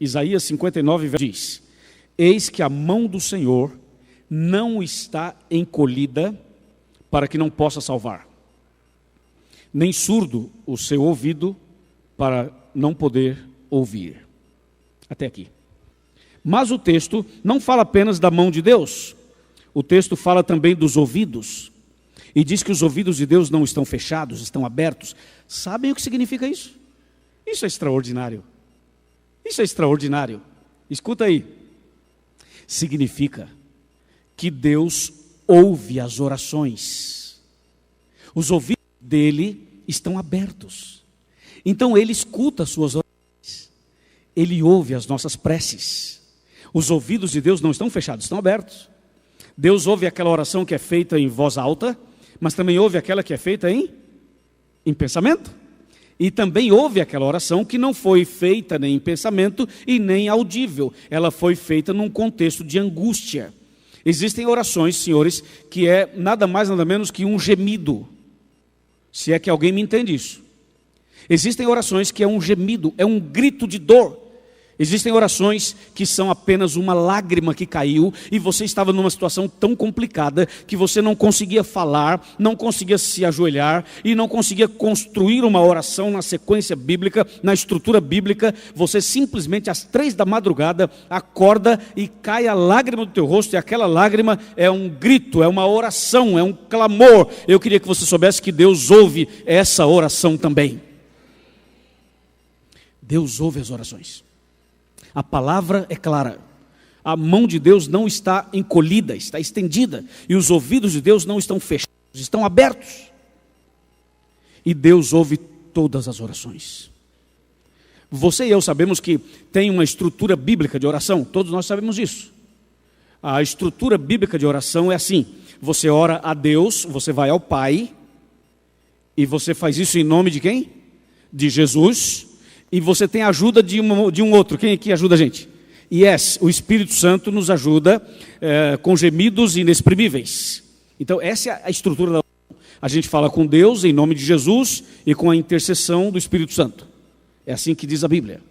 Isaías 59 diz: eis que a mão do Senhor não está encolhida para que não possa salvar, nem surdo o seu ouvido para não poder ouvir. Até aqui. Mas o texto não fala apenas da mão de Deus. O texto fala também dos ouvidos. E diz que os ouvidos de Deus não estão fechados, estão abertos. Sabem o que significa isso? Isso é extraordinário. Isso é extraordinário. Escuta aí. Significa que Deus ouve as orações. Os ouvidos dele estão abertos. Então ele escuta as suas orações. Ele ouve as nossas preces. Os ouvidos de Deus não estão fechados, estão abertos. Deus ouve aquela oração que é feita em voz alta, mas também ouve aquela que é feita em pensamento. E também ouve aquela oração que não foi feita nem em pensamento e nem audível. Ela foi feita num contexto de angústia. Existem orações, senhores, que é nada mais nada menos que um gemido. Se é que alguém me entende isso. Existem orações que é um gemido, é um grito de dor. Existem orações que são apenas uma lágrima que caiu e você estava numa situação tão complicada que você não conseguia falar, não conseguia se ajoelhar e não conseguia construir uma oração na sequência bíblica, na estrutura bíblica. Você simplesmente às 3 da madrugada acorda e cai a lágrima do teu rosto, e aquela lágrima é um grito, é uma oração, é um clamor. Eu queria que você soubesse que Deus ouve essa oração também. Deus ouve as orações. A palavra é clara. A mão de Deus não está encolhida, está estendida. E os ouvidos de Deus não estão fechados, estão abertos. E Deus ouve todas as orações. Você e eu sabemos que tem uma estrutura bíblica de oração. Todos nós sabemos isso. A estrutura bíblica de oração é assim: você ora a Deus, você vai ao Pai, e você faz isso em nome de quem? De Jesus. E você tem a ajuda de um outro. Quem aqui ajuda a gente? O Espírito Santo nos ajuda com gemidos inexprimíveis. Então essa é a estrutura da oração. A gente fala com Deus em nome de Jesus e com a intercessão do Espírito Santo. É assim que diz a Bíblia.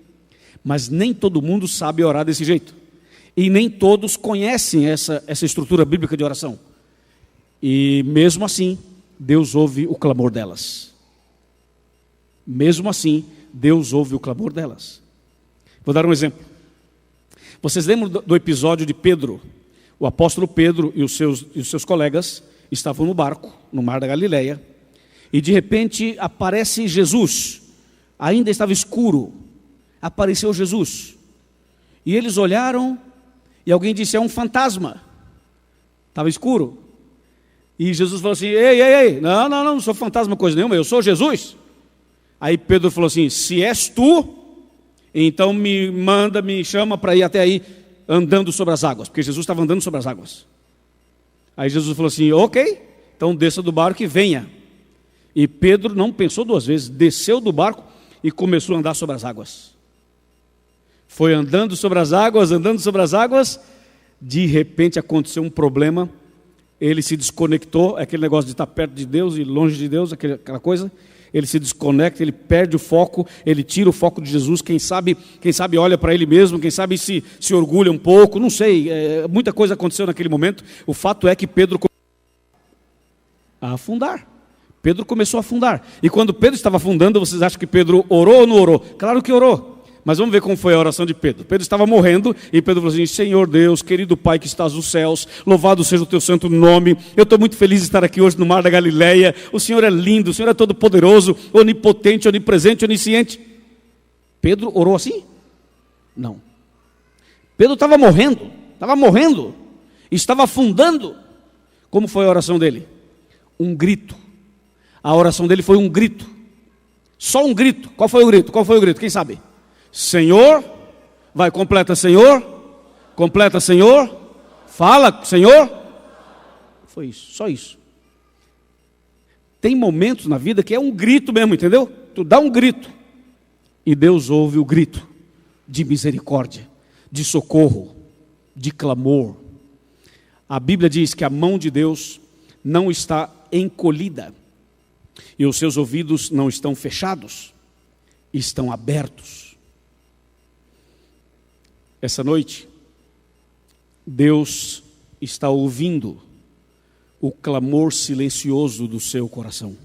Mas nem todo mundo sabe orar desse jeito. E nem todos conhecem essa estrutura bíblica de oração. E mesmo assim, Deus ouve o clamor delas. Mesmo assim, Deus ouve o clamor delas. Vou dar um exemplo. Vocês lembram do episódio de Pedro? O apóstolo Pedro e os seus colegas estavam no barco, no mar da Galileia, e de repente aparece Jesus. Ainda estava escuro. Apareceu Jesus. E eles olharam e alguém disse: é um fantasma. Estava escuro. E Jesus falou assim: ei, não sou fantasma coisa nenhuma, eu sou Jesus. Aí Pedro falou assim: se és tu, então me chama para ir até aí andando sobre as águas, porque Jesus estava andando sobre as águas. Aí Jesus falou assim: ok, então desça do barco e venha. E Pedro não pensou duas vezes, desceu do barco e começou a andar sobre as águas. Foi andando sobre as águas, de repente aconteceu um problema, ele se desconectou, aquele negócio de estar perto de Deus e longe de Deus, aquela coisa. Ele se desconecta, ele perde o foco, ele tira o foco de Jesus. Quem sabe olha para ele mesmo, quem sabe se orgulha um pouco, não sei, muita coisa aconteceu naquele momento. O fato é que Pedro começou a afundar. Pedro começou a afundar. E quando Pedro estava afundando, vocês acham que Pedro orou ou não orou? Claro que orou. Mas vamos ver como foi a oração de Pedro. Pedro estava morrendo e Pedro falou assim: Senhor Deus, querido Pai que estás nos céus, louvado seja o teu santo nome. Eu estou muito feliz de estar aqui hoje no mar da Galileia. O Senhor é lindo, o Senhor é todo poderoso, onipotente, onipresente, onisciente. Pedro orou assim? Não. Pedro estava morrendo, estava afundando. Como foi a oração dele? Um grito. A oração dele foi um grito. Só um grito. Qual foi o grito? Quem sabe? Senhor, completa Senhor, fala Senhor. Foi isso, só isso. Tem momentos na vida que é um grito mesmo, entendeu? Tu dá um grito e Deus ouve o grito de misericórdia, de socorro, de clamor. A Bíblia diz que a mão de Deus não está encolhida e os seus ouvidos não estão fechados, estão abertos. Essa noite, Deus está ouvindo o clamor silencioso do seu coração.